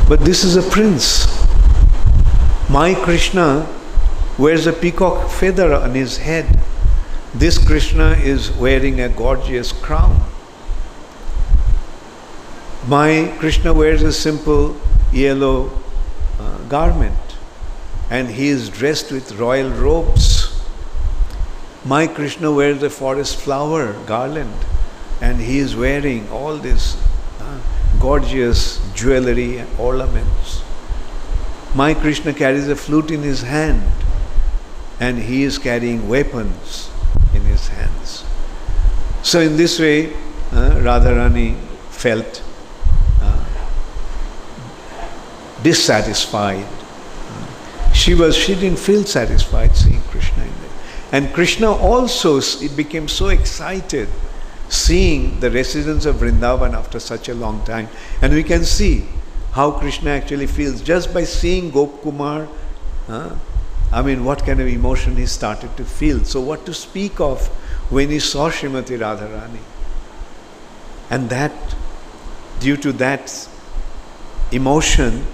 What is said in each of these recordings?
But this is a prince. My Krishna wears a peacock feather on his head. This Krishna is wearing a gorgeous crown. My Krishna wears a simple yellow garment, and he is dressed with royal robes. My Krishna wears a forest flower garland, and he is wearing all this gorgeous jewelry and ornaments. My Krishna carries a flute in his hand, and he is carrying weapons in his hands. So in this way, Radharani felt dissatisfied. She didn't feel satisfied seeing Krishna in there. And Krishna also became so excited seeing the residents of Vrindavan after such a long time. And we can see how Krishna actually feels just by seeing Gop Kumar. What kind of emotion he started to feel. So what to speak of when he saw Srimati Radharani. And that, due to that emotion,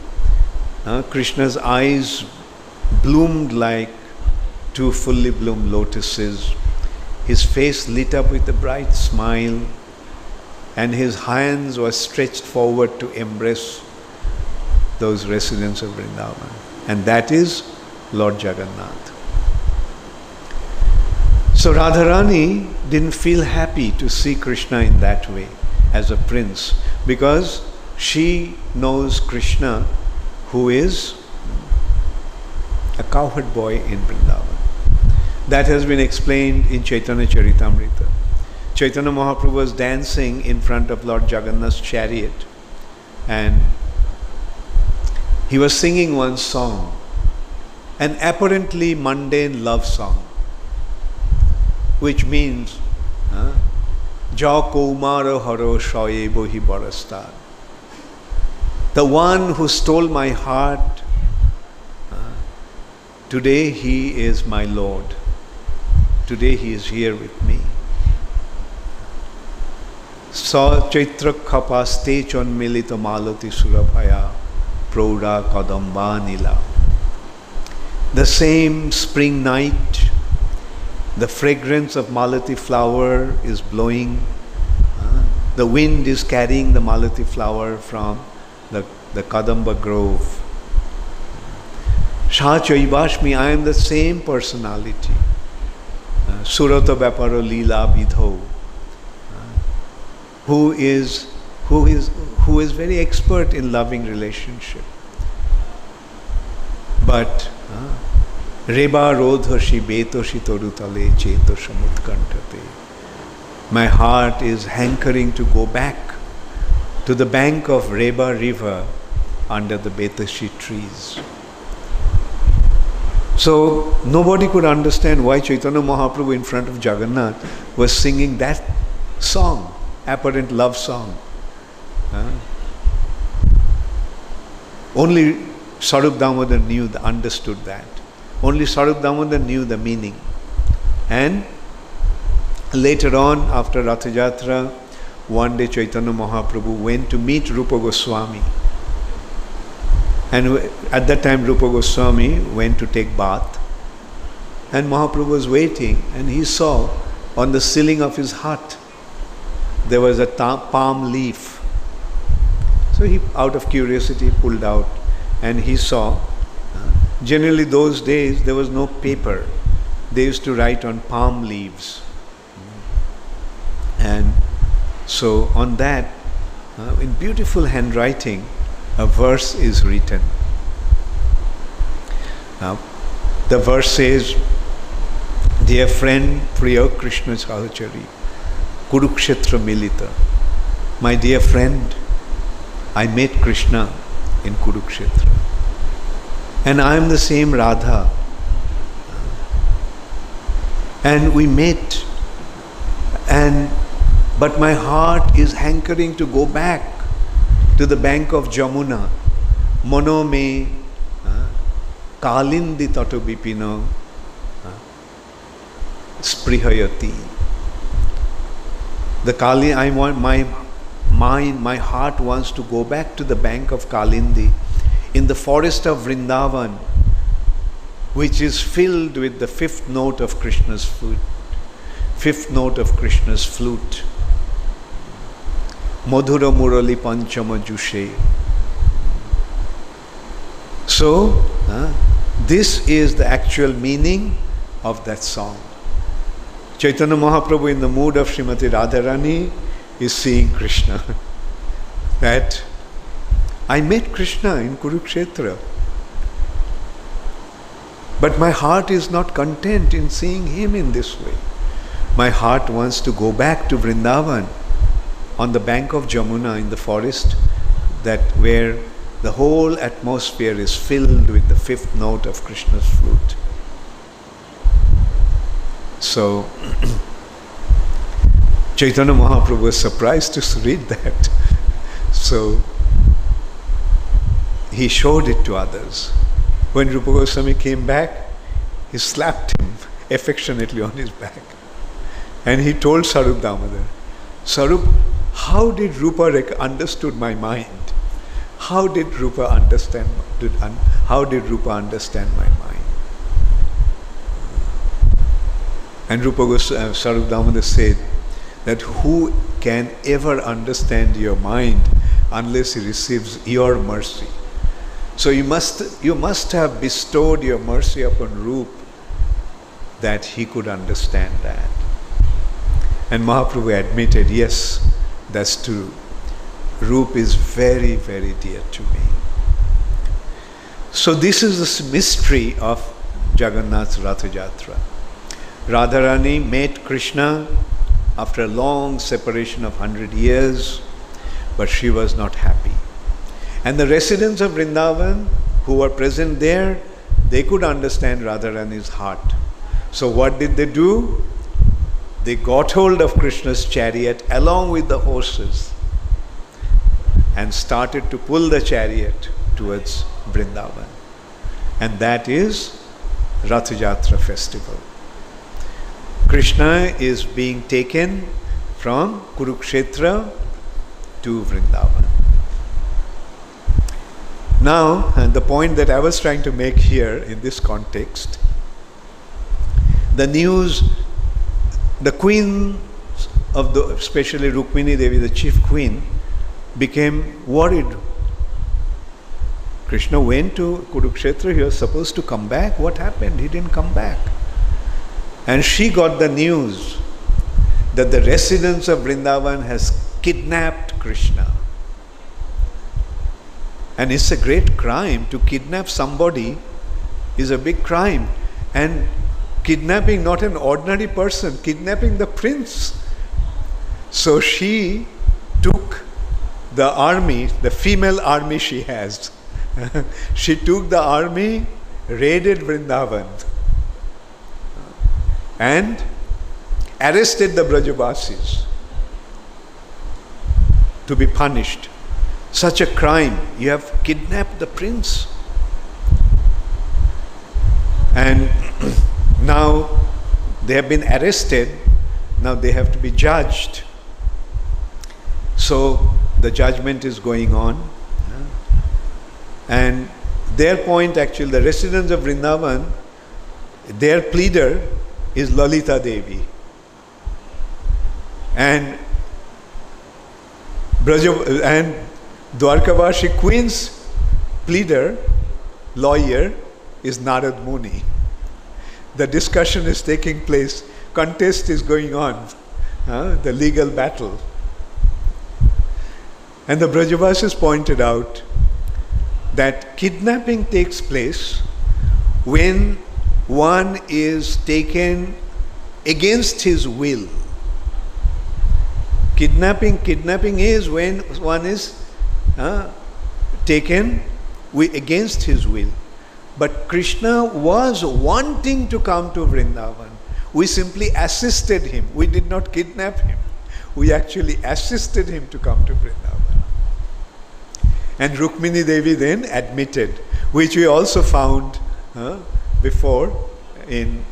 Krishna's eyes bloomed like two fully bloomed lotuses. His face lit up with a bright smile, and his hands were stretched forward to embrace those residents of Vrindavan. And that is Lord Jagannath. So Radharani didn't feel happy to see Krishna in that way as a prince, because she knows Krishna, who is a cowherd boy in Vrindavan. That has been explained in Chaitanya Charitamrita. Chaitanya Mahaprabhu was dancing in front of Lord Jagannath's chariot, and he was singing one song, an apparently mundane love song, which means Ja Kaumara Haro Shoyebo Hi Barastad. The one who stole my heart, today he is my Lord. Today he is here with me. Sa Chaitra Khapaste Chonmilita Malati Surabhaya Prouda Kadamba Nila. The same spring night, the fragrance of Malati flower is blowing. The wind is carrying the Malati flower from the Kadamba grove. Shah Chaibashmi, I am the same personality. Surata Vaparo Leela Vidho, who is very expert in loving relationship. But Reba Rodhashi Betoshi Torutale Cheto Samutkantate. My heart is hankering to go back to the bank of Reba river under the Betashi trees. So nobody could understand why Chaitanya Mahaprabhu in front of Jagannath was singing that song, apparent love song. Only Sarup Damodar understood that. Only Sarup Damodar knew the meaning. And later on, after Ratha Jatra, one day Chaitanya Mahaprabhu went to meet Rupa Goswami. And at that time Rupa Goswami went to take bath. And Mahaprabhu was waiting, and he saw on the ceiling of his hut there was a palm leaf. So he, out of curiosity, pulled out, and he saw, generally those days there was no paper. They used to write on palm leaves. And so on that, in beautiful handwriting, a verse is written. Now, the verse says, Dear friend, Priya Krishna Sahachari, Kurukshetra Milita. My dear friend, I met Krishna in Kurukshetra. And I am the same Radha. And we met, but my heart is hankering to go back to the bank of Jamuna. Mano me kalindi tato bipino sprihayati. The Kali, my heart wants to go back to the bank of Kalindi, in the forest of Vrindavan, which is filled with the fifth note of Krishna's flute. Fifth note of Krishna's flute. Madhura Murali Panchama Jushe. So, this is the actual meaning of that song. Chaitanya Mahaprabhu, in the mood of Srimati Radharani, is seeing Krishna. That I met Krishna in Kurukshetra, but my heart is not content in seeing him in this way. My heart wants to go back to Vrindavan, on the bank of Jamuna, in the forest, that where the whole atmosphere is filled with the fifth note of Krishna's flute. So, Chaitanya Mahaprabhu was surprised to read that. So, he showed it to others. When Rupa Goswami came back, he slapped him affectionately on his back. And he told Sarup Damodar, Sarup, how did Rupa understood my mind? How did Rupa understand my mind? And Sarup Damodar said that who can ever understand your mind unless he receives your mercy? So you must have bestowed your mercy upon Rupa that he could understand that. And Mahaprabhu admitted, yes, that's true. Rupa is very, very dear to me. So this is the mystery of Jagannath's Ratha Jatra. Radharani met Krishna after a long separation of 100 years, but she was not happy. And the residents of Vrindavan who were present there, they could understand Radharani's heart. So what did they do? They got hold of Krishna's chariot along with the horses and started to pull the chariot towards Vrindavan. And that is Rath Yatra festival. Krishna is being taken from Kurukshetra to Vrindavan. Now, and the point that I was trying to make here in this context, the news, the queen of the, especially Rukmini Devi, the chief queen, became worried. Krishna went to Kurukshetra, he was supposed to come back. What happened? He didn't come back. And she got the news that the residents of Vrindavan has kidnapped Krishna. And it's a great crime. To kidnap somebody is a big crime. And kidnapping not an ordinary person, kidnapping the prince. So she took the army, the female army she has. She took the army, raided Vrindavan, and arrested the Brajavasis to be punished. Such a crime. You have kidnapped the prince. And now they have been arrested. Now they have to be judged. So the judgment is going on. And their point, actually, the residents of Vrindavan, their pleader is Lalita Devi. And Dwarkavashi Queen's pleader, lawyer, is Narad Muni. The discussion is taking place, contest is going on, the legal battle. And the Brajavasis pointed out that kidnapping takes place when one is taken against his will. Kidnapping is when one is taken against his will. But Krishna was wanting to come to Vrindavan. We simply assisted him. We did not kidnap him. We actually assisted him to come to Vrindavan. And Rukmini Devi then admitted, which we also found before in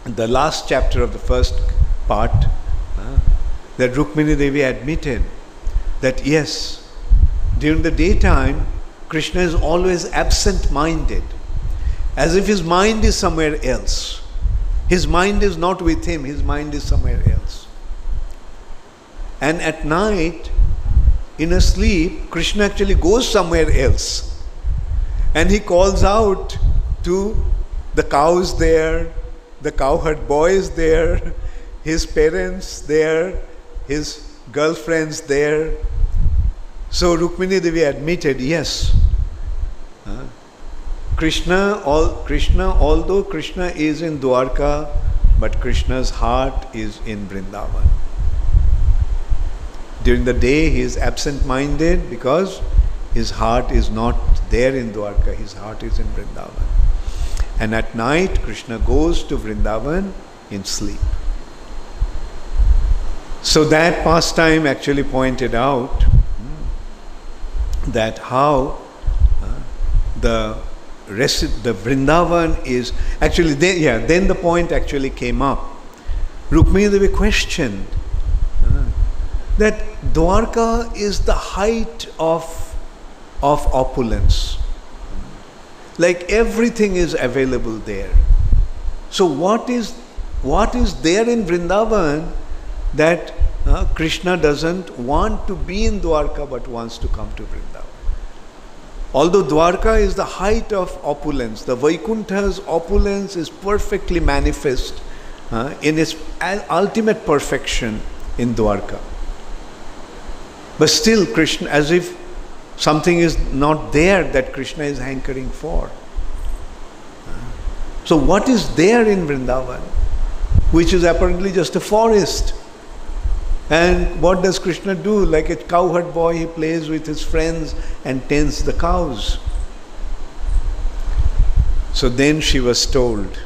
the last chapter of the first part, that Rukmini Devi admitted that yes, during the daytime, Krishna is always absent-minded, as if his mind is somewhere else. His mind is not with him, his mind is somewhere else. And at night, in a sleep, Krishna actually goes somewhere else. And he calls out to the cows there, the cowherd boys there, his parents there, his girlfriends there. So Rukmini Devi admitted, yes, Krishna, although Krishna is in Dwarka, but Krishna's heart is in Vrindavan. During the day he is absent-minded because his heart is not there in Dwarka, his heart is in Vrindavan. And at night Krishna goes to Vrindavan in sleep. So that pastime actually pointed out that how the Vrindavan is actually, then the point actually came up. Rukmini Devi questioned that Dwarka is the height of opulence. Like everything is available there. So what is there in Vrindavan that Krishna doesn't want to be in Dwarka but wants to come to Vrindavan? Although Dwarka is the height of opulence, the Vaikuntha's opulence is perfectly manifest in its ultimate perfection in Dwarka. But still Krishna, as if something is not there that Krishna is hankering for. So what is there in Vrindavan, which is apparently just a forest? And what does Krishna do? Like a cowherd boy, he plays with his friends and tends the cows. So then she was told,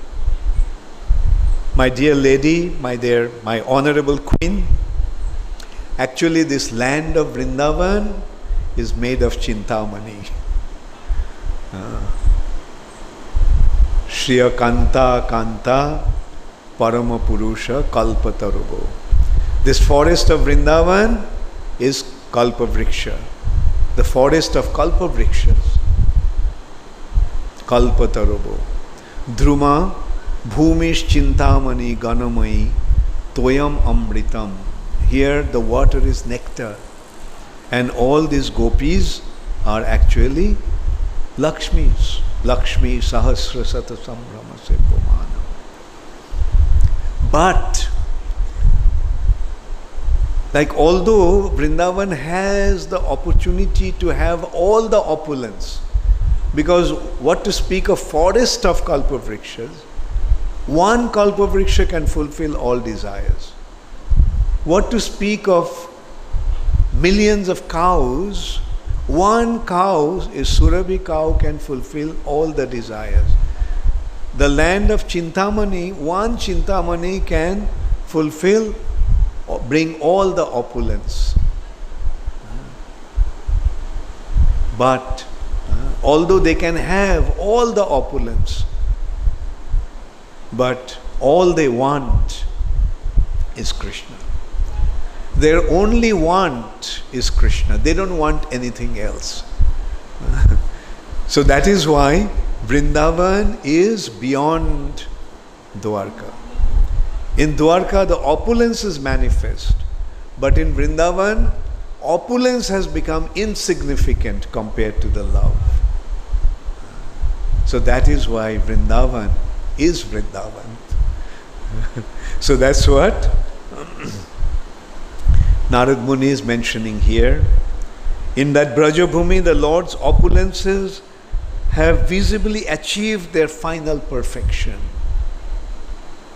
my dear lady, my honorable queen, actually this land of Vrindavan is made of Chintamani. Shriya Kanta Kanta Parama Purusha Kalpatarubo. This forest of Vrindavan is Kalpavriksha, the forest of Kalpavrikshas. Kalpatarubo. Dhruma Bhumish Chintamani Ganamai Toyam Amritam. Here the water is nectar. And all these gopis are actually Lakshmis. Lakshmi Sahasra Sata Sambrama Sepomana. But, like although Vrindavan has the opportunity to have all the opulence, because what to speak of forest of Kalpavrikshas, one Kalpavriksha can fulfill all desires. What to speak of millions of cows, one cow, a Surabhi cow, can fulfill all the desires. The land of Chintamani, one Chintamani can fulfill, bring all the opulence. But although they can have all the opulence, but all they want is Krishna. Their only want is Krishna. They don't want anything else. So that is why Vrindavan is beyond Dwarka. In Dwarka, the opulence is manifest. But in Vrindavan, opulence has become insignificant compared to the love. So that is why Vrindavan is Vrindavan. So that's what Narad Muni is mentioning here. In that Brajabhumi, the Lord's opulences have visibly achieved their final perfection.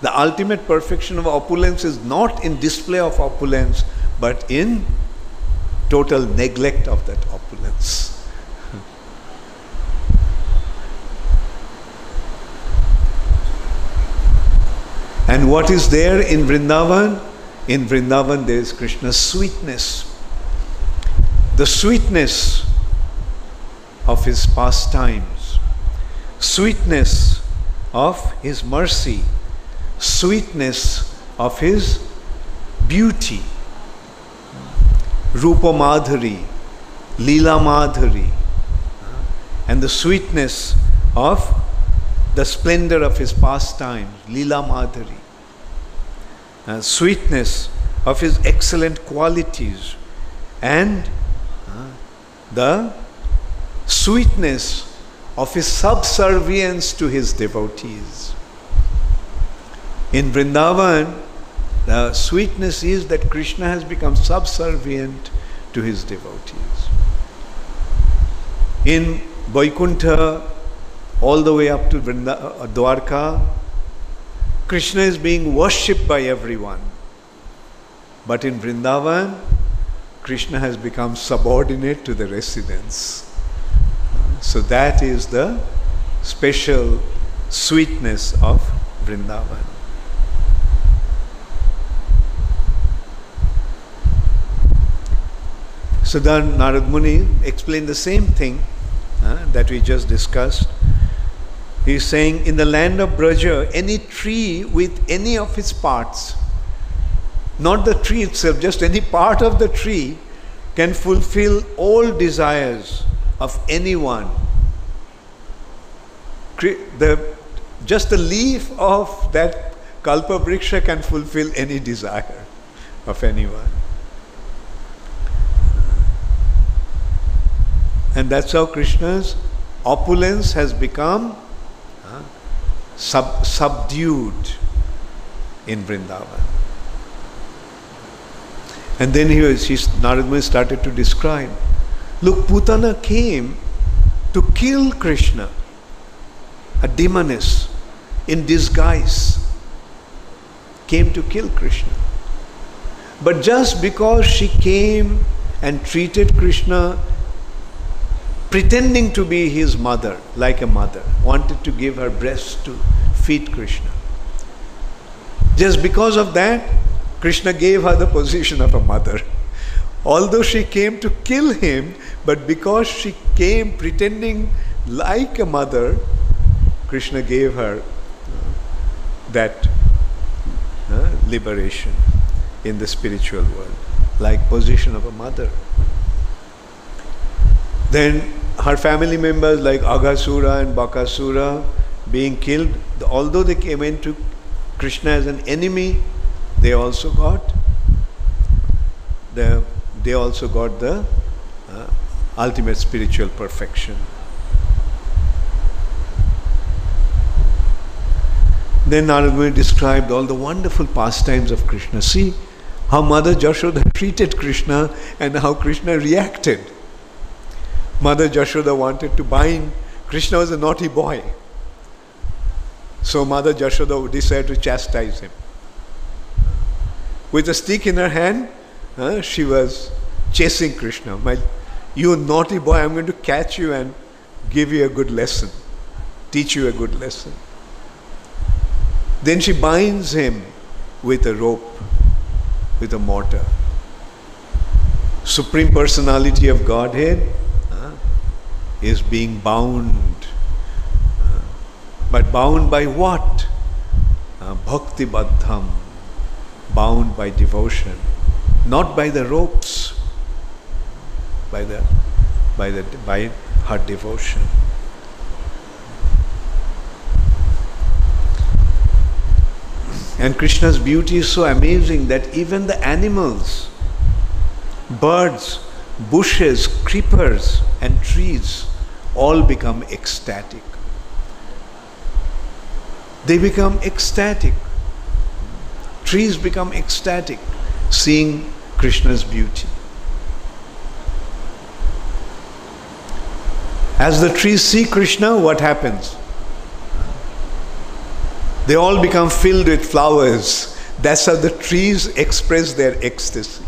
The ultimate perfection of opulence is not in display of opulence, but in total neglect of that opulence. And what is there in Vrindavan? In Vrindavan there is Krishna's sweetness. The sweetness of his pastimes, sweetness of his mercy, sweetness of his beauty. Rupa Madhuri, Leela Madhuri, and the sweetness of the splendor of his pastimes, Leela Madhuri, sweetness of his excellent qualities, and the sweetness of his subservience to his devotees. In Vrindavan, the sweetness is that Krishna has become subservient to his devotees. In Vaikuntha, all the way up to Dwarka, Krishna is being worshipped by everyone. But in Vrindavan, Krishna has become subordinate to the residents. So that is the special sweetness of Vrindavan. So then Narad Muni explained the same thing that we just discussed. He is saying, in the land of Braja, any tree with any of its parts, not the tree itself, just any part of the tree, can fulfill all desires of anyone. Just the leaf of that Kalpa Vriksha can fulfill any desire of anyone. And that's how Krishna's opulence has become subdued in Vrindavan. And then Narad Muni started to describe, look, Putana came to kill Krishna, a demoness in disguise, came to kill Krishna. But just because she came and treated Krishna pretending to be his mother, like a mother, wanted to give her breast to feed Krishna. Just because of that, Krishna gave her the position of a mother. Although she came to kill him, but because she came pretending like a mother, Krishna gave her that liberation in the spiritual world, like position of a mother. Then her family members like Aghasura and Bakasura being killed, although they came into Krishna as an enemy, they also got the ultimate spiritual perfection. Then Narad Muni described all the wonderful pastimes of Krishna. See how Mother Jashoda treated Krishna and how Krishna reacted. Mother Jashoda wanted to bind. Krishna was a naughty boy. So Mother Jashoda decided to chastise him. With a stick in her hand, she was chasing Krishna. You naughty boy, I'm going to catch you and give you a good lesson. Teach you a good lesson. Then she binds him with a rope, with a mortar. Supreme Personality of Godhead is being bound. But bound by what? Bhakti Baddham. Bound by devotion. Not by the ropes. By her devotion. And Krishna's beauty is so amazing that even the animals, birds, bushes, creepers and trees all become ecstatic. They become ecstatic. Trees become ecstatic seeing Krishna's beauty. As the trees see Krishna, what happens? They all become filled with flowers. That's how the trees express their ecstasy.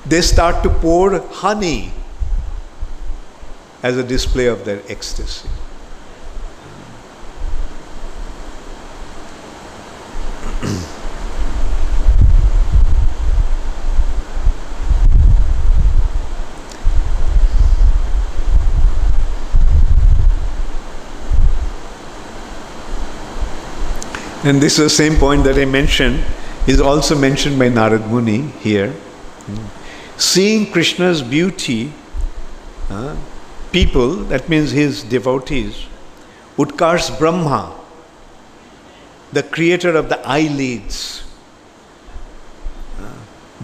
They start to pour honey as a display of their ecstasy. And this is the same point that I mentioned, is also mentioned by Narad Muni here. Seeing Krishna's beauty, people, that means his devotees, would curse Brahma, the creator of the eyelids,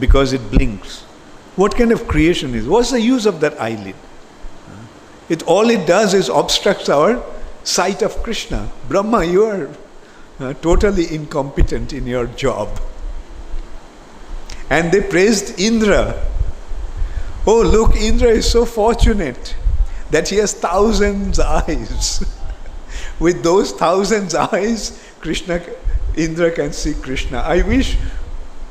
because it blinks. What kind of creation is? What's the use of that eyelid? All it does is obstructs our sight of Krishna. Brahma, you are totally incompetent in your job. And they praised Indra. Oh, look, Indra is so fortunate that he has thousands eyes. With those thousands eyes, Indra can see Krishna. I wish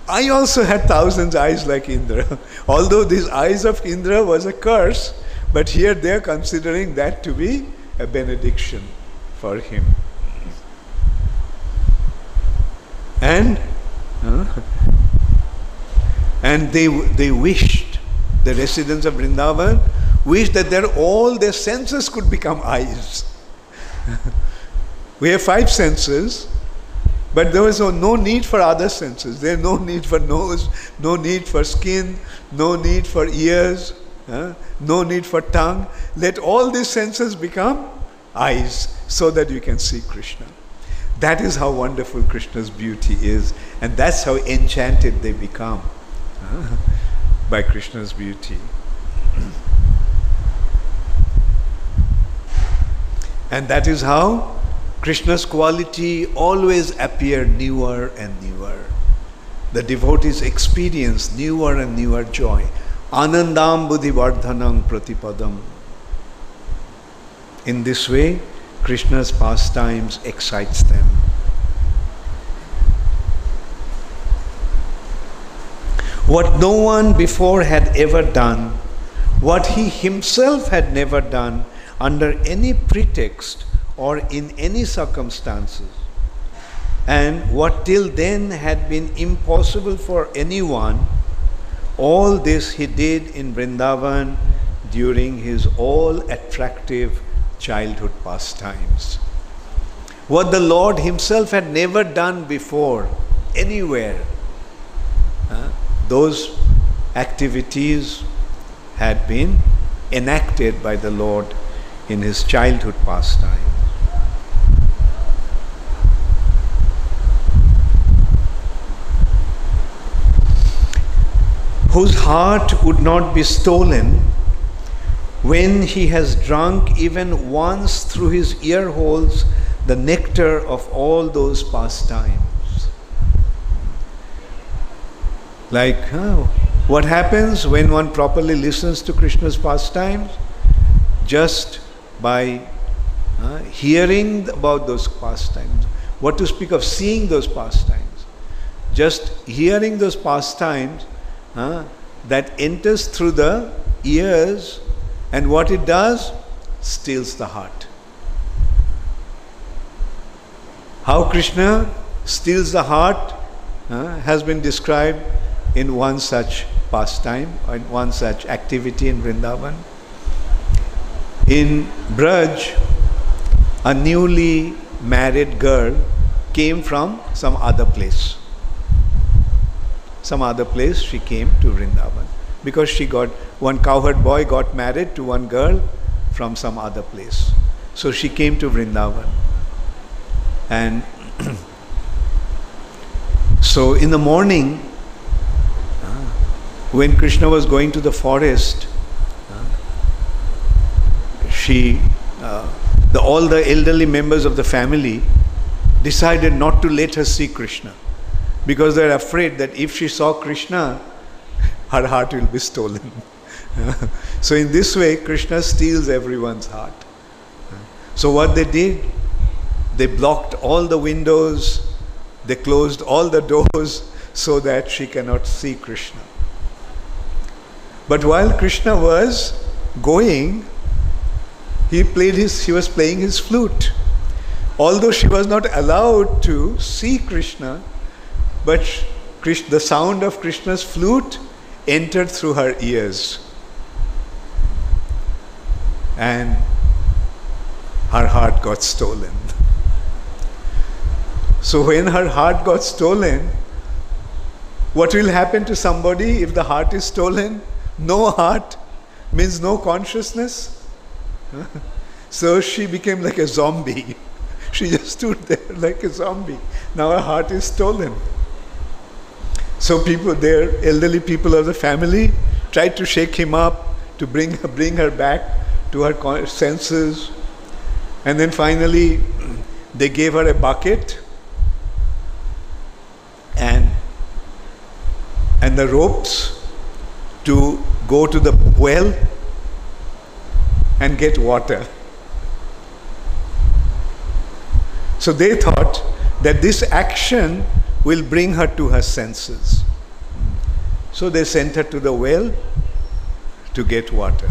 I also had thousands eyes like Indra. Although these eyes of Indra was a curse, but here they are considering that to be a benediction for him. And they wished, the residents of Vrindavan wished that all their senses could become eyes. We have 5 senses, but there was no need for other senses. There is no need for nose, no need for skin, no need for ears, no need for tongue. Let all these senses become eyes so that you can see Krishna. That is how wonderful Krishna's beauty is, and that's how enchanted they become by Krishna's beauty. And that is how Krishna's quality always appeared newer and newer. The devotees experience newer and newer joy. Anandam buddhivardhanam pratipadam. In this way, Krishna's pastimes excites them. What no one before had ever done, what he himself had never done under any pretext or in any circumstances, and what till then had been impossible for anyone, all this he did in Vrindavan during his all-attractive childhood pastimes. What the Lord himself had never done before, anywhere, those activities had been enacted by the Lord in his childhood pastime. Whose heart would not be stolen when he has drunk even once through his ear holes the nectar of all those pastimes. Like, what happens when one properly listens to Krishna's pastimes? Just by hearing about those pastimes. What to speak of seeing those pastimes? Just hearing those pastimes that enters through the ears, and what it does? Steals the heart. How Krishna steals the heart has been described in one such pastime, or in one such activity in Vrindavan. In Braj, a newly married girl came from some other place. Some other place she came to Vrindavan. Because one cowherd boy got married to one girl from some other place. So she came to Vrindavan. And so in the morning, when Krishna was going to the forest, all the elderly members of the family decided not to let her see Krishna, because they are afraid that if she saw Krishna, her heart will be stolen. So in this way, Krishna steals everyone's heart. So what they did, they blocked all the windows, they closed all the doors so that she cannot see Krishna. But while Krishna was going, he was playing his flute. Although she was not allowed to see Krishna, but the sound of Krishna's flute entered through her ears. And her heart got stolen. So when her heart got stolen, What will happen to somebody if the heart is stolen? No heart means no consciousness. So she became like a zombie. She just stood there like a zombie. Now her heart is stolen. So people there, elderly people of the family, tried to shake him up, to bring her back to her senses. And then finally, they gave her a bucket and the ropes to go to the well and get water. So they thought that this action will bring her to her senses. So they sent her to the well to get water.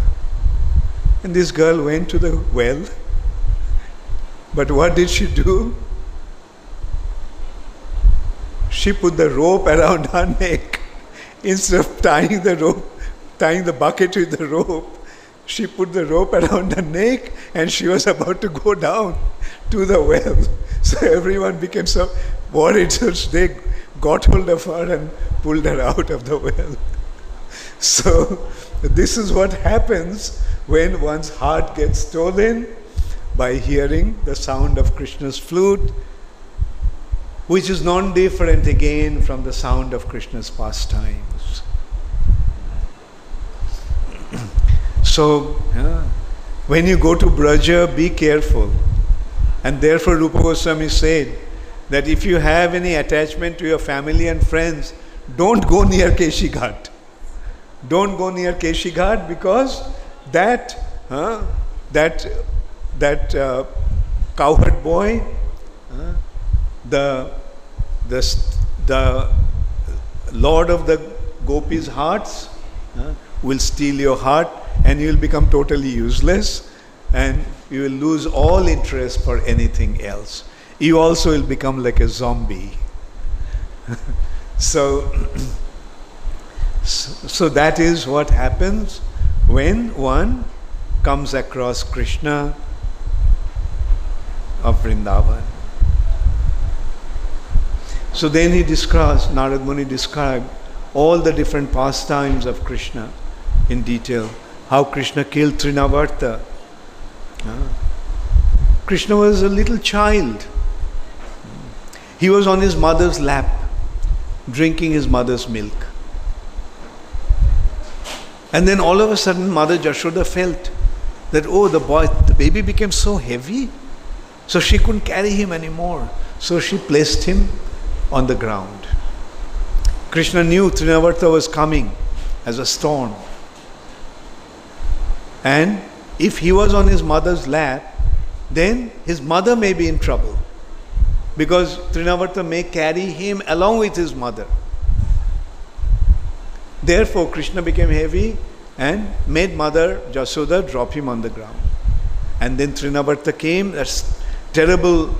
And this girl went to the well. But what did she do? She put the rope around her neck. Instead of tying the bucket with the rope, she put the rope around her neck and she was about to go down to the well. So everyone became so worried, so they got hold of her and pulled her out of the well. So this is what happens when one's heart gets stolen by hearing the sound of Krishna's flute, which is non-different again from the sound of Krishna's pastimes. So, when you go to Braja, be careful. And therefore Rupa Goswami said that if you have any attachment to your family and friends, don't go near Keshi Ghat. Don't go near Keshi Ghat, because that cowherd boy, the Lord of the Gopis' hearts, will steal your heart and you will become totally useless and you will lose all interest for anything else. You also will become like a zombie. So that is what happens when one comes across Krishna of Vrindavan. So then Narad Muni described all the different pastimes of Krishna in detail. How Krishna killed Trinavarta. Krishna was a little child. He was on his mother's lap, drinking his mother's milk. And then all of a sudden, Mother Jashoda felt that, the baby became so heavy, so she couldn't carry him anymore. So she placed him on the ground. Krishna knew Trinavarta was coming as a storm. And if he was on his mother's lap, then his mother may be in trouble, because Trinavarta may carry him along with his mother. Therefore, Krishna became heavy and made Mother Jashoda drop him on the ground. And then Trinavarta came, that terrible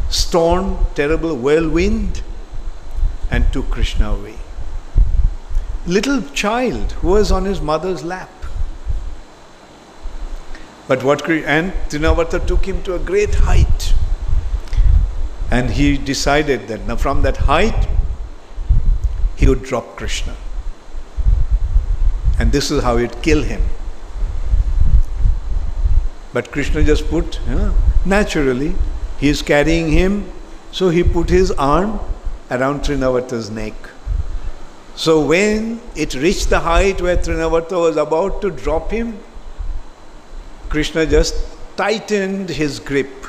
storm, terrible whirlwind, and took Krishna away. Little child who was on his mother's lap. And Trinavarta took him to a great height. And he decided that now from that height, he would drop Krishna. And this is how he'd kill him. But Krishna just put, naturally, he is carrying him, so he put his arm around Trinavarta's neck. So when it reached the height where Trinavarta was about to drop him, Krishna just tightened his grip.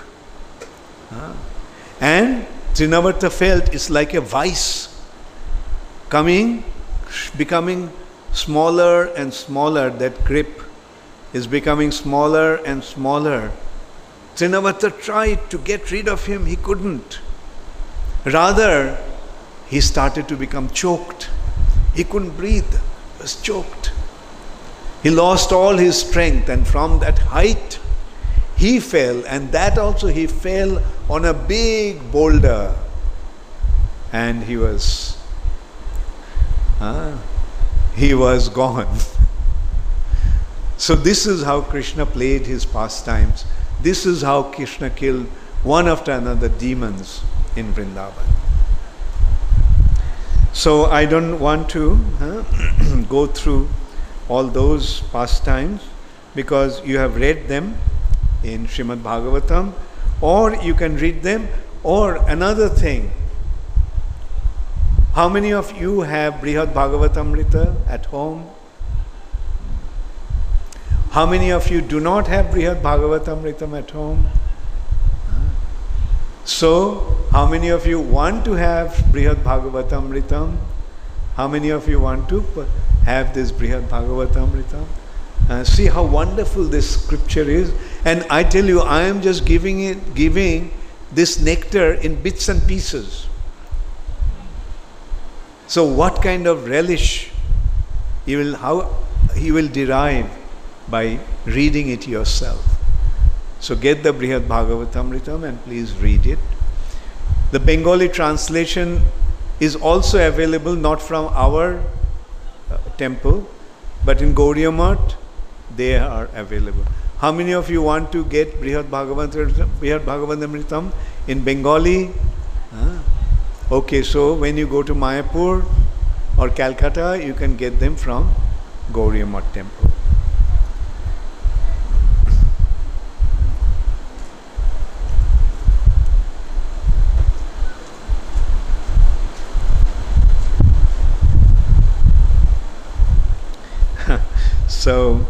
And Trinavarta felt it's like a vice becoming smaller and smaller. That grip is becoming smaller and smaller. Trinavarta tried to get rid of him, he couldn't. Rather, he started to become choked. He couldn't breathe, he was choked. He lost all his strength, and from that height, he fell, and that also he fell on a big boulder. And he was gone. So this is how Krishna played his pastimes. This is how Krishna killed one after another demons in Vrindavan. So I don't want to go through all those pastimes, because you have read them in Srimad Bhagavatam, or you can read them. Or another thing, how many of you have Brihad Bhagavatamritam at home? How many of you do not have Brihad Bhagavatamritam at home? So, how many of you want to have Brihad Bhagavatamritam? How many of you want to have this Brihad Bhagavatamritam? See how wonderful this scripture is. And I tell you, I am just giving this nectar in bits and pieces. So what kind of relish you will derive by reading it yourself. So get the Brihad Bhagavatamritam and please read it. The Bengali translation is also available, not from our temple, but in Gauriya Math they are available. How many of you want to get Brihad Bhagavatamritam in Bengali? Okay, so when you go to Mayapur or Calcutta, you can get them from Gauriya Math temple. So,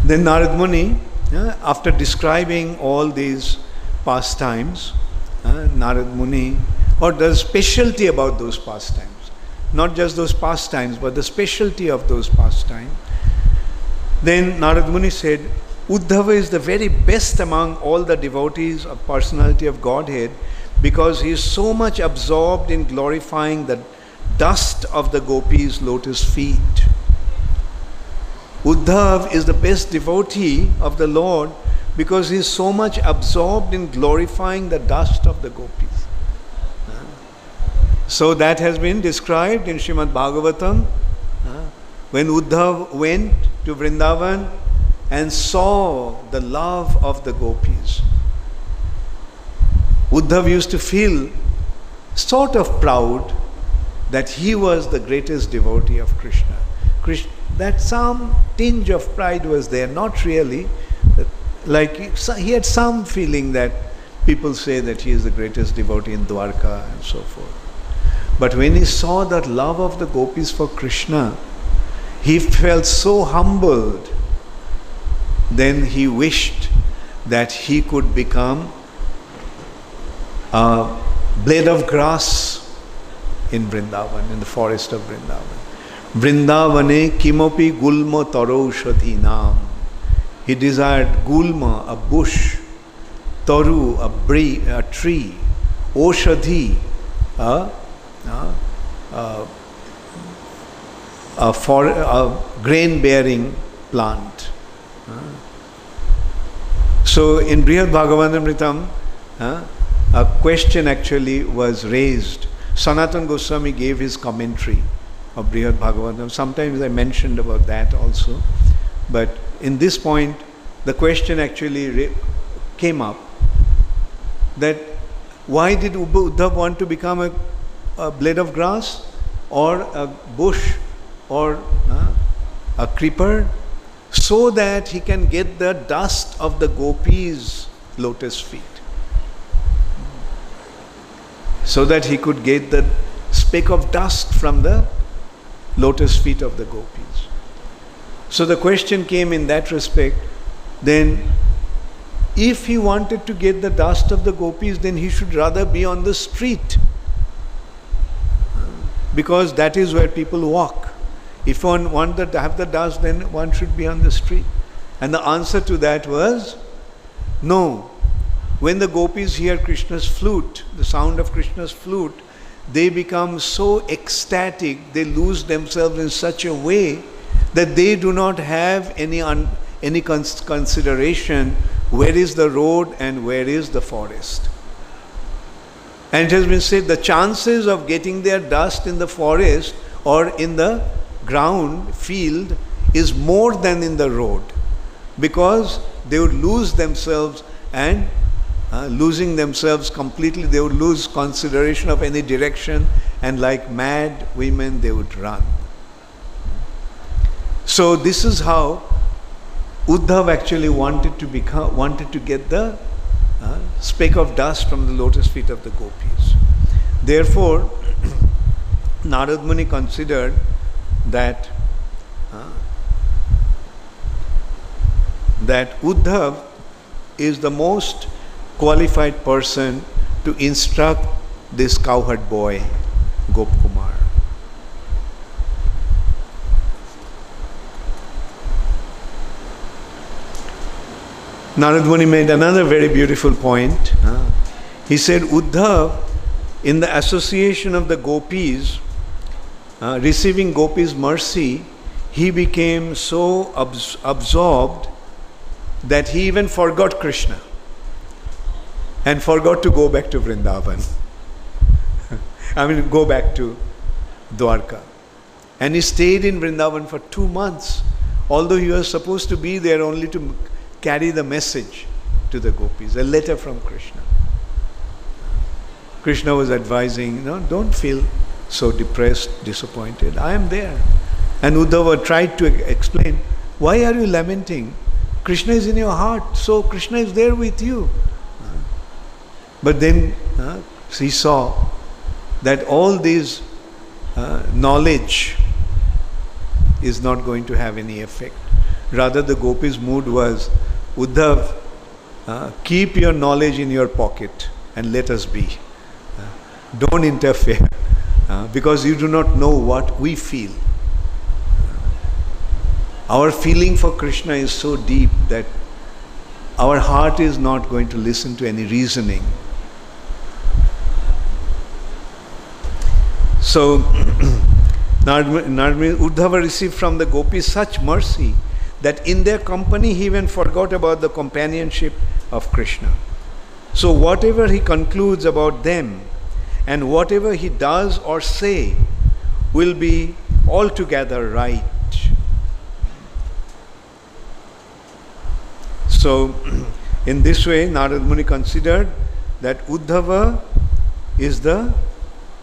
then Narad Muni, after describing all these pastimes, Narad Muni, or the specialty about those pastimes, not just those pastimes, but the specialty of those pastimes, then Narad Muni said, Uddhava is the very best among all the devotees of personality of Godhead, because he is so much absorbed in glorifying the dust of the gopis' lotus feet. Uddhav is the best devotee of the Lord because he is so much absorbed in glorifying the dust of the gopis. So that has been described in Srimad Bhagavatam, when Uddhav went to Vrindavan and saw the love of the gopis. Uddhav used to feel sort of proud that he was the greatest devotee of Krishna. That some tinge of pride was there, not really. Like he had some feeling that people say that he is the greatest devotee in Dwarka and so forth. But when he saw that love of the gopis for Krishna, he felt so humbled. Then he wished that he could become a blade of grass in Vrindavan, in the forest of Vrindavan. Vrindavane kimopi gulma taraushadhinam. He desired gulma, a bush, taru, a tree, oshadhi, a grain-bearing plant. So in Brihad Bhagavatamritam, a question actually was raised. Sanatana Goswami gave his commentary of Brihad Bhagavatam. Sometimes I mentioned about that also. But in this point, the question actually came up that why did Uddhav want to become a blade of grass or a bush or a creeper? So that he can get the dust of the gopis' lotus feet. So that he could get the speck of dust from the lotus feet of the gopis. So the question came in that respect, then if he wanted to get the dust of the gopis, then he should rather be on the street. Because that is where people walk. If one wanted to have the dust, then one should be on the street. And the answer to that was, no. When the gopis hear Krishna's flute, the sound of Krishna's flute, they become so ecstatic, they lose themselves in such a way that they do not have any consideration where is the road and where is the forest. And it has been said the chances of getting their dust in the forest or in the ground, field, is more than in the road, because they would lose themselves, and losing themselves completely, they would lose consideration of any direction, and like mad women they would run. So this is how Uddhav actually wanted to get the speck of dust from the lotus feet of the gopis. Therefore, Narad Muni considered that Uddhav is the most qualified person to instruct this cowherd boy, Gopkumar. Narad Muni made another very beautiful point. He said, Uddhav, in the association of the gopis, receiving gopis' mercy, he became so absorbed that he even forgot Krishna and forgot to go back to Vrindavan. Go back to Dwarka. And he stayed in Vrindavan for 2 months, although he was supposed to be there only to carry the message to the gopis, a letter from Krishna. Krishna was advising, don't feel so depressed, disappointed. I am there. And Uddhava tried to explain, why are you lamenting? Krishna is in your heart, so Krishna is there with you. But then he saw that all this knowledge is not going to have any effect. Rather, the gopis' mood was, Uddhav, keep your knowledge in your pocket and let us be. Don't interfere, because you do not know what we feel. Our feeling for Krishna is so deep that our heart is not going to listen to any reasoning. So, Uddhava received from the gopis such mercy that in their company he even forgot about the companionship of Krishna. So whatever he concludes about them and whatever he does or say will be altogether right. So in this way, Narad Muni considered that Uddhava is the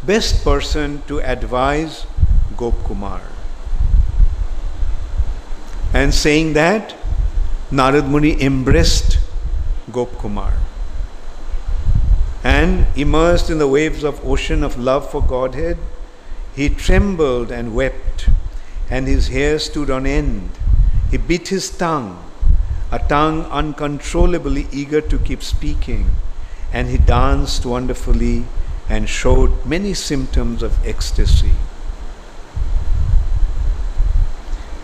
best person to advise Gopkumar. And saying that, Narad Muni embraced Gopkumar and immersed in the waves of ocean of love for Godhead, he trembled and wept, and his hair stood on end. He bit his tongue, a tongue uncontrollably eager to keep speaking, and he danced wonderfully and showed many symptoms of ecstasy.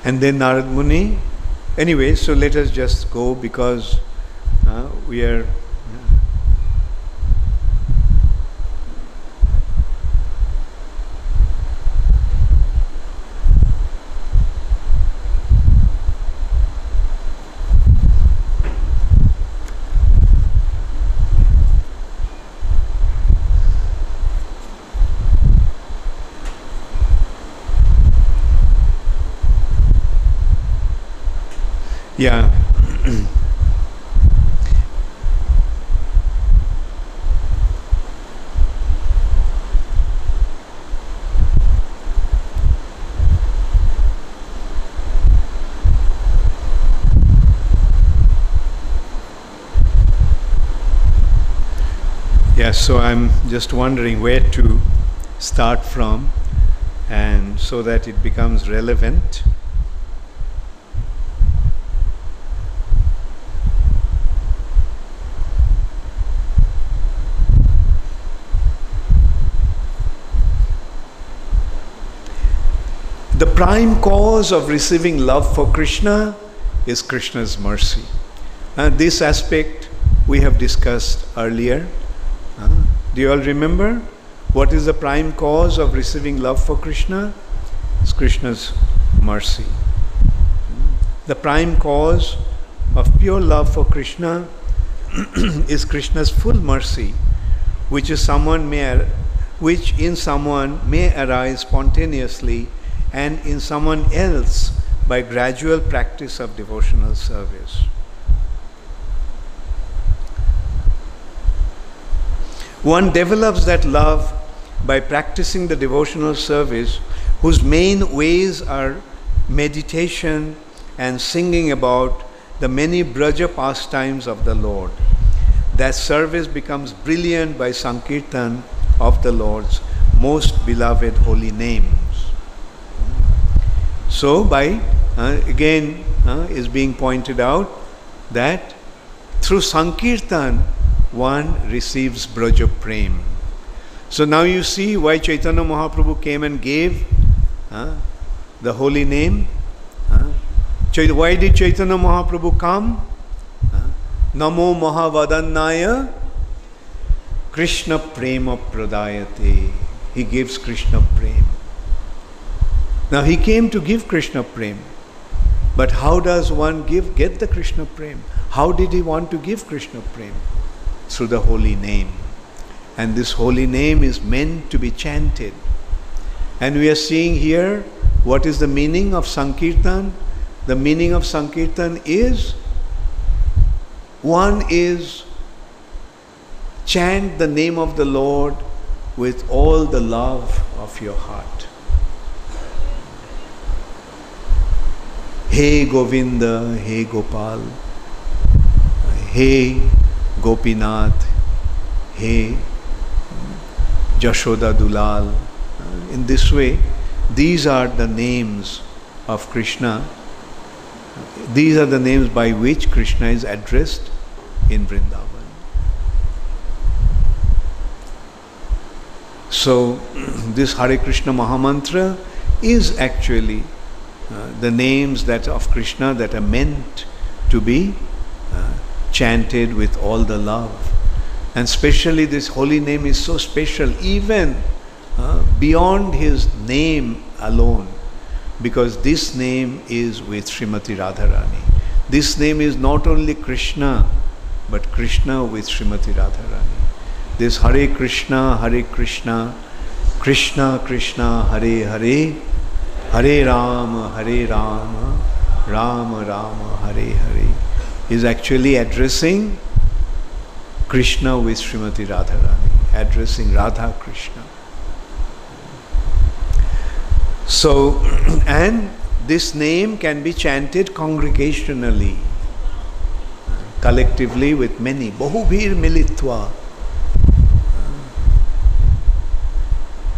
And then Narad Muni, anyway, so let us just go, because we are yeah. Yeah, so I'm just wondering where to start from, and so that it becomes relevant. The prime cause of receiving love for Krishna is Krishna's mercy. And this aspect we have discussed earlier. Do you all remember? What is the prime cause of receiving love for Krishna? It's Krishna's mercy. The prime cause of pure love for Krishna is Krishna's full mercy, which in someone may arise spontaneously and in someone else by gradual practice of devotional service. One develops that love by practicing the devotional service, whose main ways are meditation and singing about the many Braja pastimes of the Lord. That service becomes brilliant by Sankirtan of the Lord's most beloved holy names. So again is being pointed out that through Sankirtan one receives Braja Prem. So now you see why Chaitanya Mahaprabhu came and gave the holy name. Why did Chaitanya Mahaprabhu come? Namo Mahavadannaya Krishna Prema Pradayate. He gives Krishna Prem. Now he came to give Krishna Prem. But how does one get the Krishna Prem? How did he want to give Krishna Prem? Through the holy name. And this holy name is meant to be chanted. And we are seeing here what is the meaning of Sankirtan. The meaning of Sankirtan is, one is chant the name of the Lord with all the love of your heart. Hey Govinda, Hey Gopal, Hey Gopinath, Hey Jashoda Dulal. In this way, these are the names of Krishna. These are the names by which Krishna is addressed in Vrindavan. So, this Hare Krishna Mahamantra is actually the names that of Krishna that are meant to be chanted with all the love. And especially this holy name is so special, even beyond his name alone, because this name is with Srimati Radharani. This name is not only Krishna, but Krishna with Srimati Radharani. This Hare Krishna, Krishna Krishna, Hare Hare, Hare Rama, Rama Rama, Hare Hare, is actually addressing Krishna with Srimati Radharani, addressing Radha Krishna. So, and this name can be chanted congregationally, collectively with many. Bahubhir Militva.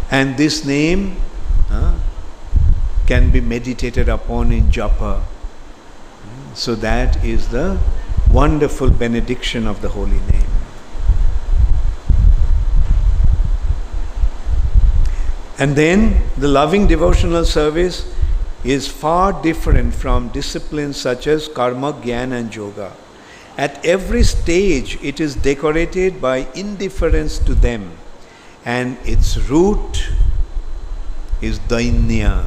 And this name can be meditated upon in japa. So that is the wonderful benediction of the holy name. And then the loving devotional service is far different from disciplines such as karma, jnana and yoga. At every stage it is decorated by indifference to them, and its root is dainya,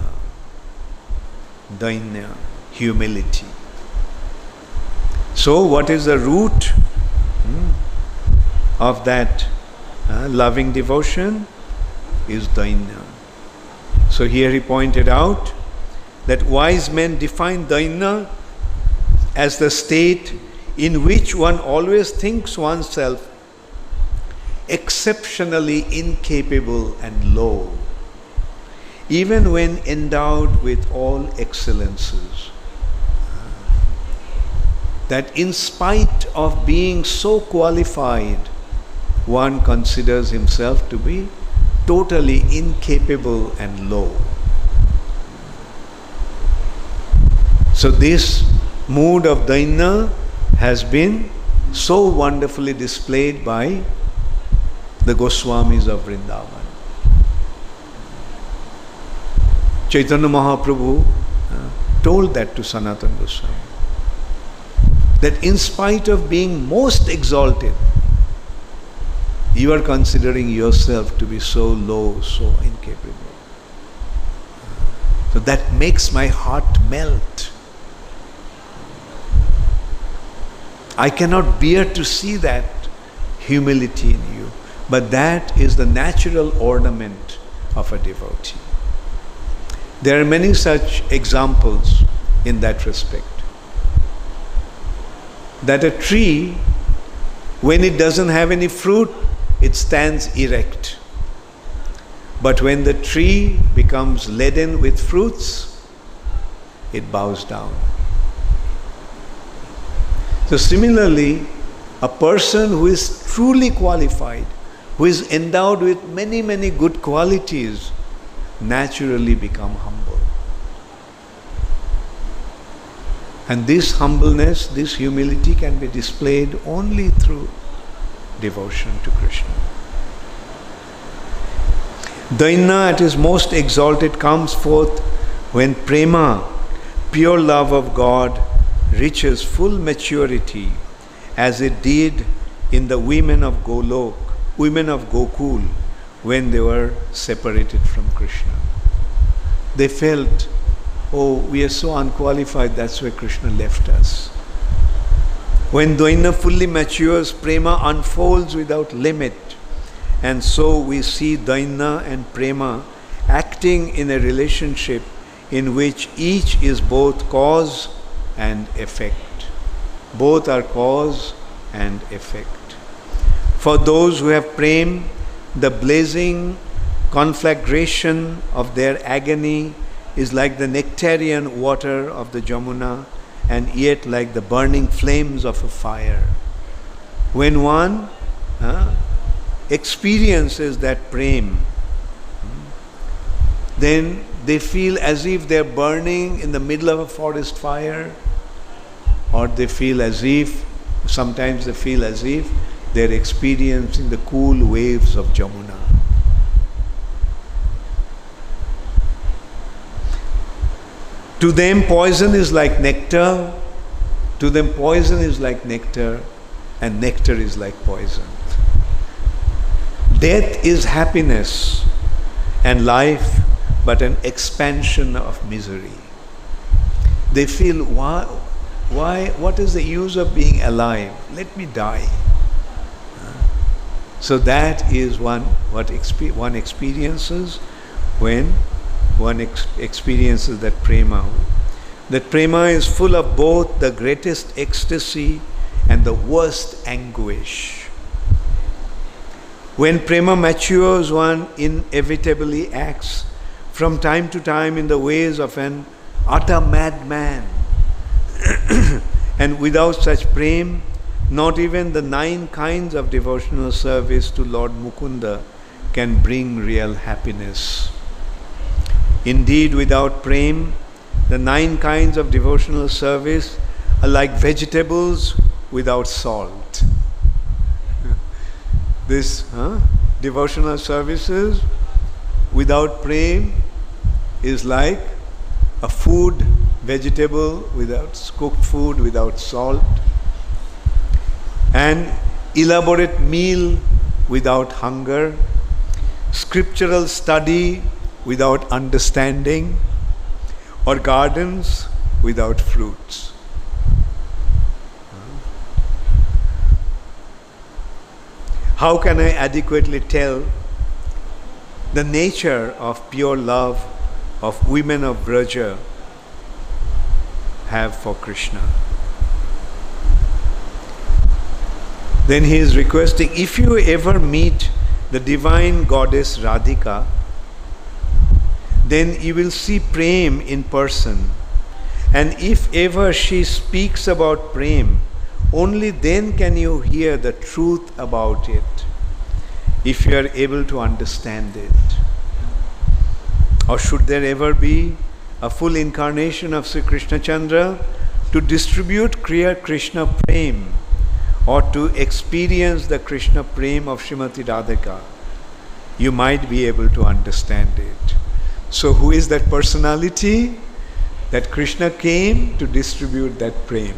humility. So what is the root of that loving devotion? Is dainya. So here he pointed out that wise men define dainya as the state in which one always thinks oneself exceptionally incapable and low, even when endowed with all excellences. That in spite of being so qualified, one considers himself to be totally incapable and low. So this mood of dainya has been so wonderfully displayed by the Goswamis of Vrindavan. Chaitanya Mahaprabhu told that to Sanatana Goswami, that in spite of being most exalted, you are considering yourself to be so low, so incapable. So that makes my heart melt. I cannot bear to see that humility in you. But that is the natural ornament of a devotee. There are many such examples in that respect. That a tree, when it doesn't have any fruit, it stands erect. But when the tree becomes laden with fruits, it bows down. So similarly, a person who is truly qualified, who is endowed with many, many good qualities, naturally become humble. And this humbleness, this humility can be displayed only through devotion to Krishna. Daina at his most exalted comes forth when prema, pure love of God, reaches full maturity, as it did in the women of Golok, women of Gokul, when they were separated from Krishna. They felt, oh, we are so unqualified, that's why Krishna left us. When Daina fully matures, prema unfolds without limit. And so we see Daina and prema acting in a relationship in which each is both cause and effect. Both are cause and effect. For those who have prema, the blazing conflagration of their agony is like the nectarian water of the Jamuna, and yet like the burning flames of a fire. When one experiences that prema, then they feel as if they're burning in the middle of a forest fire, or they feel as if, sometimes they feel as if they're experiencing the cool waves of Jamuna. To them poison is like nectar, to them poison is like nectar, and nectar is like poison. Death is happiness, and life but an expansion of misery. They feel, what is the use of being alive? Let me die. So that is what one experiences when one experiences that prema. That prema is full of both the greatest ecstasy and the worst anguish. When prema matures, one inevitably acts from time to time in the ways of an utter madman. And without such prema, not even the 9 kinds of devotional service to Lord Mukunda can bring real happiness. Indeed, without prema, the 9 kinds of devotional service are like vegetables without salt. This devotional services without prema is like a vegetable without cooked food without salt, an elaborate meal without hunger, scriptural study without understanding, or gardens without fruits. How can I adequately tell the nature of pure love of women of Braja have for Krishna? Then he is requesting, if you ever meet the divine goddess Radhika, then you will see prema in person. And if ever she speaks about prema, only then can you hear the truth about it, if you are able to understand it. Or should there ever be a full incarnation of Sri Krishna Chandra to distribute Krishna prema, or to experience the Krishna prema of Srimati Radhika, you might be able to understand it. So who is that personality? That Krishna came to distribute that prema.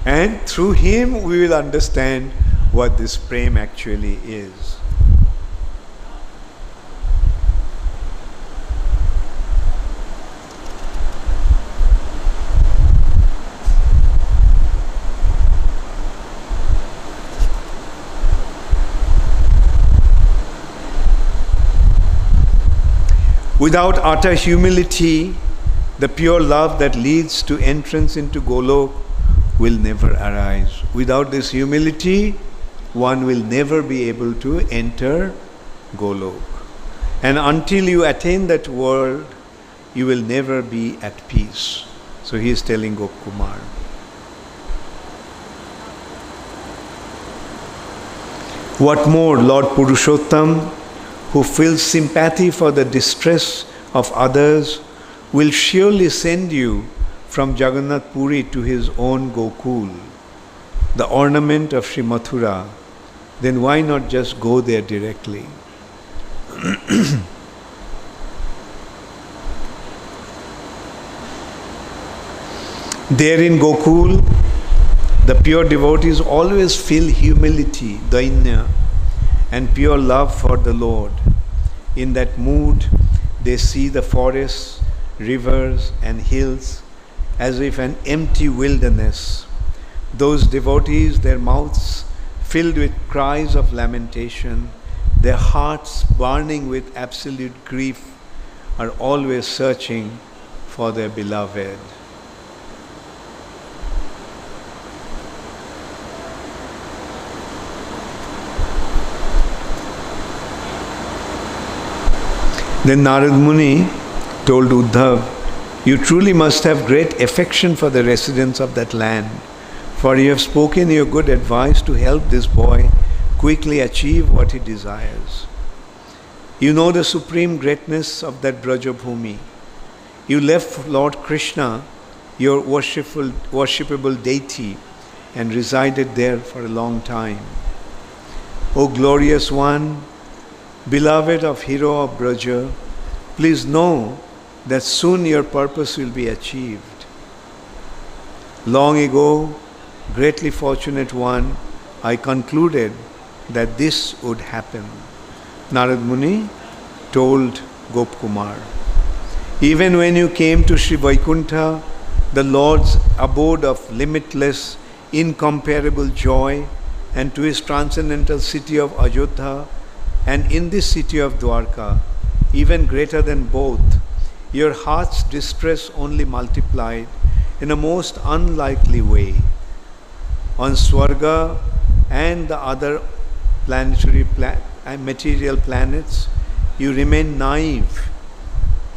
And through him we will understand what this prema actually is. Without utter humility, The pure love that leads to entrance into Golok will never arise. Without this humility, one will never be able to enter Golok. And until you attain that world, you will never be at peace. So he is telling Gopkumar. What more, Lord Purushottam, who feels sympathy for the distress of others, will surely send you from Jagannath Puri to his own Gokul, the ornament of Sri Mathura. Then why not just go there directly? There in Gokul, the pure devotees always feel humility, dainya, and pure love for the Lord. In that mood, they see the forests, rivers, and hills as if an empty wilderness. Those devotees, their mouths filled with cries of lamentation, their hearts burning with absolute grief, are always searching for their beloved. Then Narad Muni told Uddhav, "You truly must have great affection for the residents of that land, for you have spoken your good advice to help this boy quickly achieve what he desires. You know the supreme greatness of that Brajabhumi. You left Lord Krishna, your worshipable deity, and resided there for a long time. O glorious one, beloved of hero of Braja, please know that soon your purpose will be achieved. Long ago, greatly fortunate one, I concluded that this would happen." Narad Muni told Gopkumar, "Even when you came to Sri Vaikuntha, the Lord's abode of limitless, incomparable joy, and to his transcendental city of Ajodha, and in this city of Dwarka, even greater than both, your heart's distress only multiplied in a most unlikely way. On Swarga and the other planetary and material planets, you remain naive,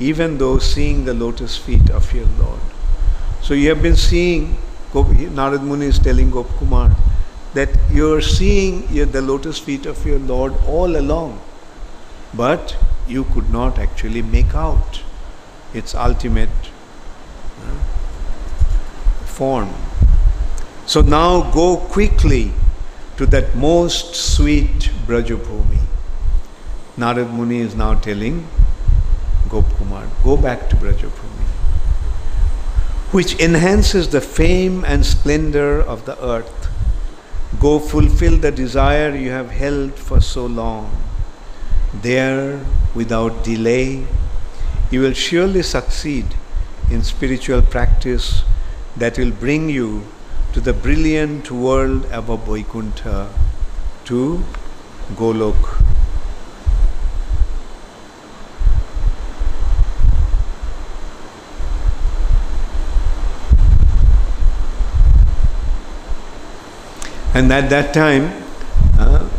even though seeing the lotus feet of your Lord." So you have been seeing, Narad Muni is telling Gopkumar, that you're seeing the lotus feet of your Lord all along, but you could not actually make out its ultimate form. So now go quickly to that most sweet Brajabhumi. Narad Muni is now telling Gopkumar, go back to Brajabhumi, which enhances the fame and splendor of the earth. Go fulfill the desire you have held for so long. There, without delay, you will surely succeed in spiritual practice that will bring you to the brilliant world above Vaikuntha, to Golok. And at that time,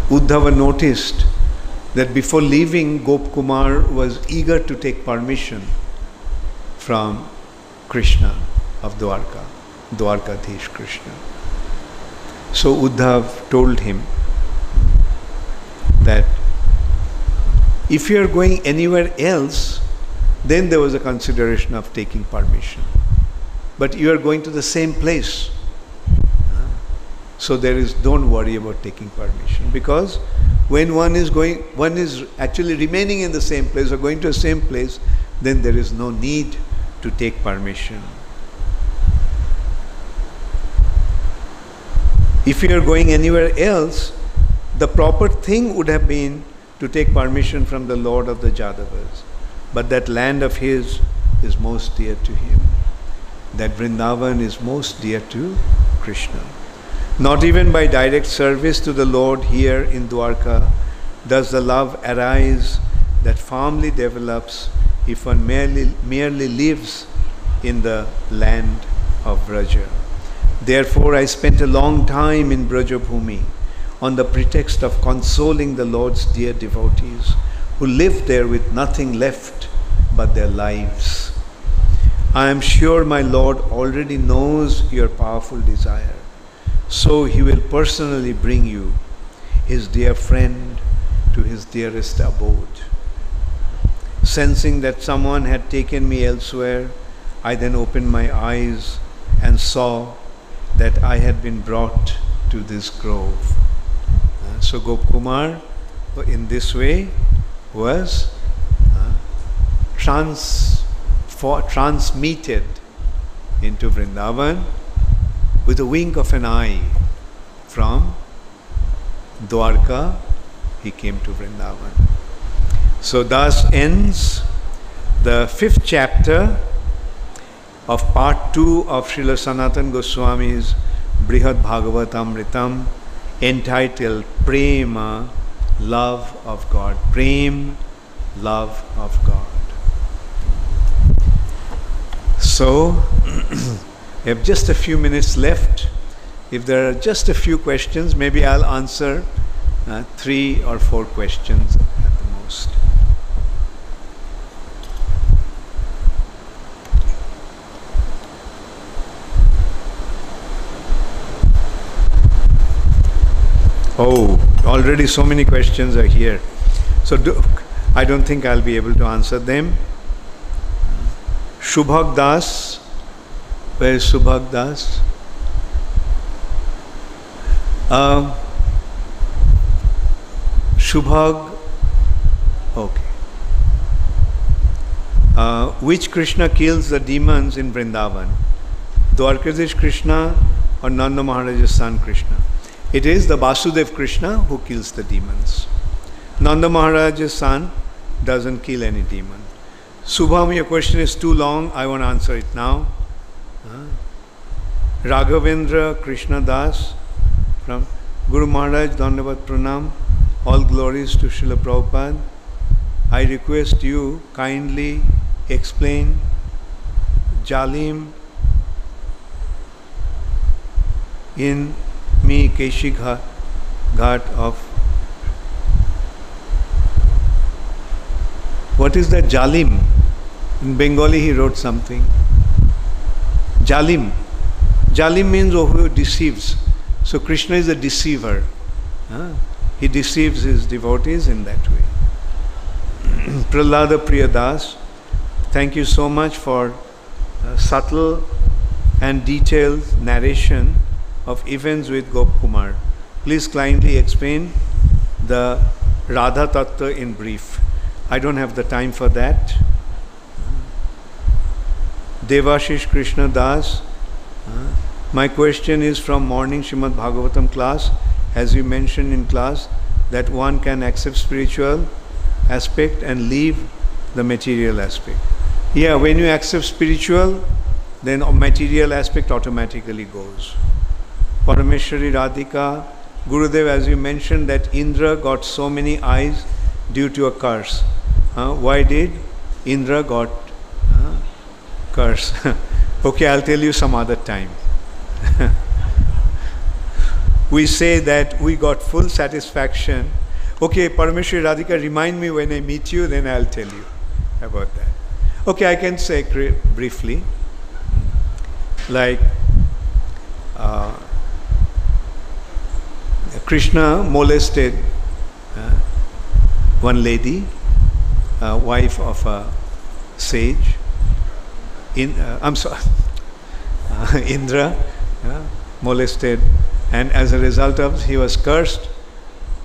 Uddhava noticed that before leaving, Gopkumar was eager to take permission from Krishna of Dwarka, Dwarkadhish Krishna. So Uddhav told him that if you are going anywhere else, then there was a consideration of taking permission. But you are going to the same place. So don't worry about taking permission, because when one is actually remaining in the same place or going to the same place, then there is no need to take permission. If you are going anywhere else, the proper thing would have been to take permission from the Lord of the Jadavas. But that land of his is most dear to him. That Vrindavan is most dear to Krishna. Not even by direct service to the Lord here in Dwarka does the love arise that firmly develops if one merely lives in the land of Braja. Therefore I spent a long time in Brajabhumi on the pretext of consoling the Lord's dear devotees who lived there with nothing left but their lives. I am sure my Lord already knows your powerful desire, so he will personally bring you, his dear friend, to his dearest abode. Sensing that someone had taken me elsewhere, I then opened my eyes and saw that I had been brought to this grove. So Gopkumar, in this way, was transmitted into Vrindavan with a wink of an eye. From Dwarka, he came to Vrindavan. So thus ends the 5th chapter of part 2 of Srila Sanatana Goswami's Brihad Bhagavatamritam, entitled Prema, love of God. Prem, love of God. So, we have just a few minutes left. If there are just a few questions, maybe I'll answer 3 or 4 questions at the most. Oh, already so many questions are here. So I don't think I'll be able to answer them. Shubhag Das. Where is Shubhag Das? Shubhag. Okay. Which Krishna kills the demons in Vrindavan? Dwarkadish Krishna or Nanda Maharaj's son Krishna? It is the Vasudev Krishna who kills the demons. Nanda Maharaj's son doesn't kill any demon. Subham, your question is too long. I won't answer it now. Raghavendra Krishna Das from Guru Maharaj, Dandavat Pranam. All glories to Srila Prabhupada. I request you kindly explain Jalim in me Keshi Ghat of. What is that Jalim? In Bengali he wrote something. Jalim. Jalim means who deceives. So Krishna is a deceiver. He deceives his devotees in that way. Prahlada Priyadas, thank you so much for subtle and detailed narration of events with Gopkumar. Please kindly explain the Radha Tattva in brief. I don't have the time for that. Devashish Krishna Das, my question is from morning Srimad Bhagavatam class, as you mentioned in class, that one can accept spiritual aspect and leave the material aspect. Yeah, when you accept spiritual, then material aspect automatically goes. Parameshwari Radhika, Gurudev, as you mentioned that Indra got so many eyes due to a curse. Why did Indra got curse? Okay, I'll tell you some other time. We say that we got full satisfaction. Okay, Parameshwari Radhika, remind me when I meet you, then I'll tell you about that. Okay, I can say briefly. Like Krishna molested one lady, wife of a sage. Indra molested, and as a result of he was cursed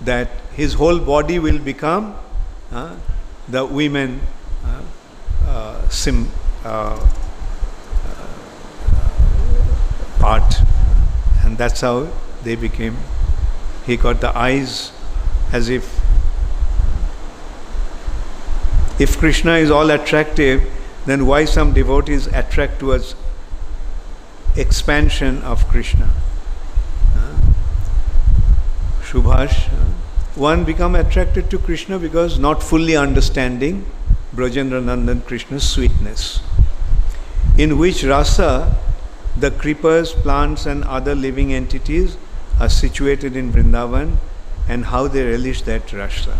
that his whole body will become the women part, and that's how they became. He got the eyes as if Krishna is all attractive, then why some devotees attract towards expansion of Krishna? Subhash, one become attracted to Krishna because not fully understanding Brajendra Nandan Krishna's sweetness. in which rasa, the creepers, plants and other living entities are situated in Vrindavan, and how they relish that rasa.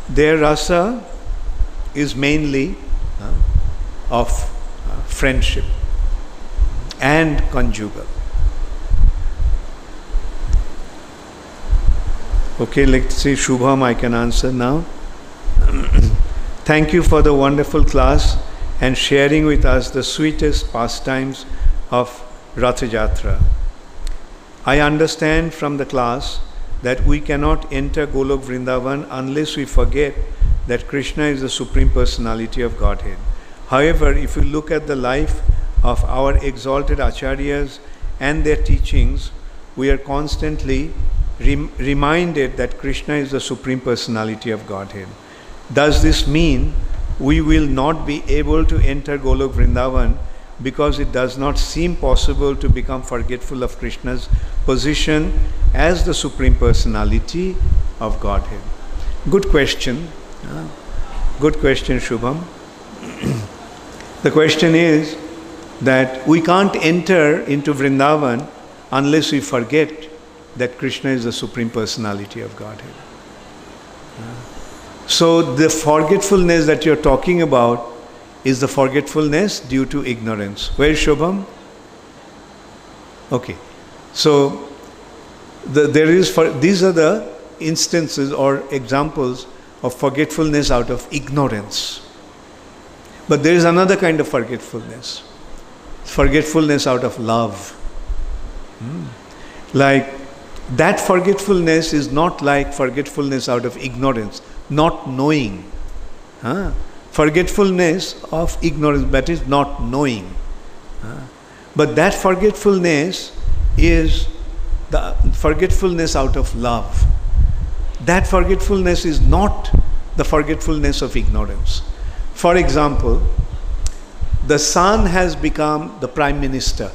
Their rasa is mainly of friendship and conjugal. Okay, let's see, Shubham, I can answer now. Thank you for the wonderful class and sharing with us the sweetest pastimes of Ratha Jatra. I understand from the class that we cannot enter Golok Vrindavan unless we forget that Krishna is the Supreme Personality of Godhead. However, if you look at the life of our exalted acharyas and their teachings, we are constantly reminded that Krishna is the Supreme Personality of Godhead. Does this mean we will not be able to enter Golok Vrindavan because it does not seem possible to become forgetful of Krishna's position as the Supreme Personality of Godhead? Good question. Good question, Shubham. The question is that we can't enter into Vrindavan unless we forget that Krishna is the Supreme Personality of Godhead. So the forgetfulness that you're talking about is the forgetfulness due to ignorance. Where is Shubham? Okay. So these are the instances or examples of forgetfulness out of ignorance. But there is another kind of forgetfulness. Forgetfulness out of love. Like that forgetfulness is not like forgetfulness out of ignorance, not knowing. Forgetfulness of ignorance, that is not knowing. But that forgetfulness is the forgetfulness out of love. That forgetfulness is not the forgetfulness of ignorance. For example, the son has become the prime minister.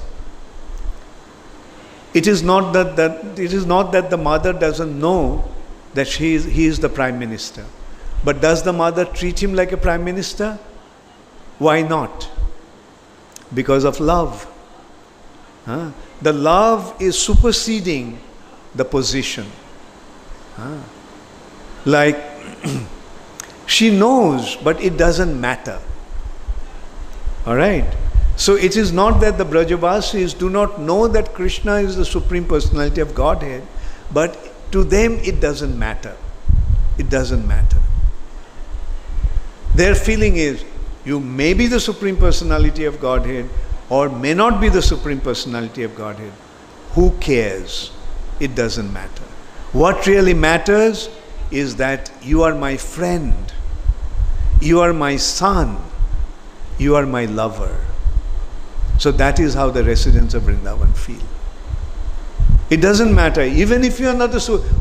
It is not that the mother doesn't know that he is the prime minister. But does the mother treat him like a prime minister? Why not? Because of love. The love is superseding the position. Like, she knows, but it doesn't matter. Alright? So it is not that the Brajavasis do not know that Krishna is the Supreme Personality of Godhead, but to them it doesn't matter. It doesn't matter. Their feeling is, you may be the Supreme Personality of Godhead or may not be the Supreme Personality of Godhead. Who cares? It doesn't matter. What really matters is that you are my friend, you are my son, you are my lover. So that is how the residents of Vrindavan feel. It doesn't matter, even if you are not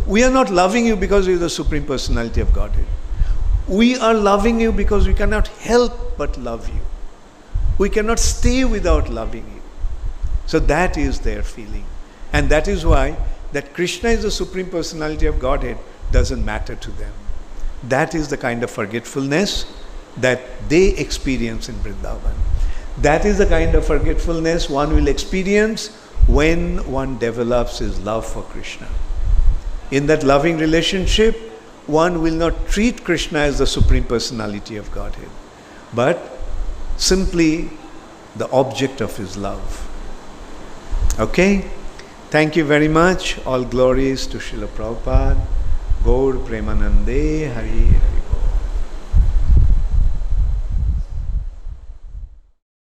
we are not loving you because you are the Supreme Personality of Godhead. We are loving you because we cannot help but love you. We cannot stay without loving you. So that is their feeling. And that is why that Krishna is the Supreme Personality of Godhead doesn't matter to them. That is the kind of forgetfulness that they experience in Vrindavan. That is the kind of forgetfulness one will experience when one develops his love for Krishna. In that loving relationship, one will not treat Krishna as the Supreme Personality of Godhead, but simply the object of his love. Okay? Thank you very much. All glories to Srila Prabhupada. Gaur Premanande Hari Hari.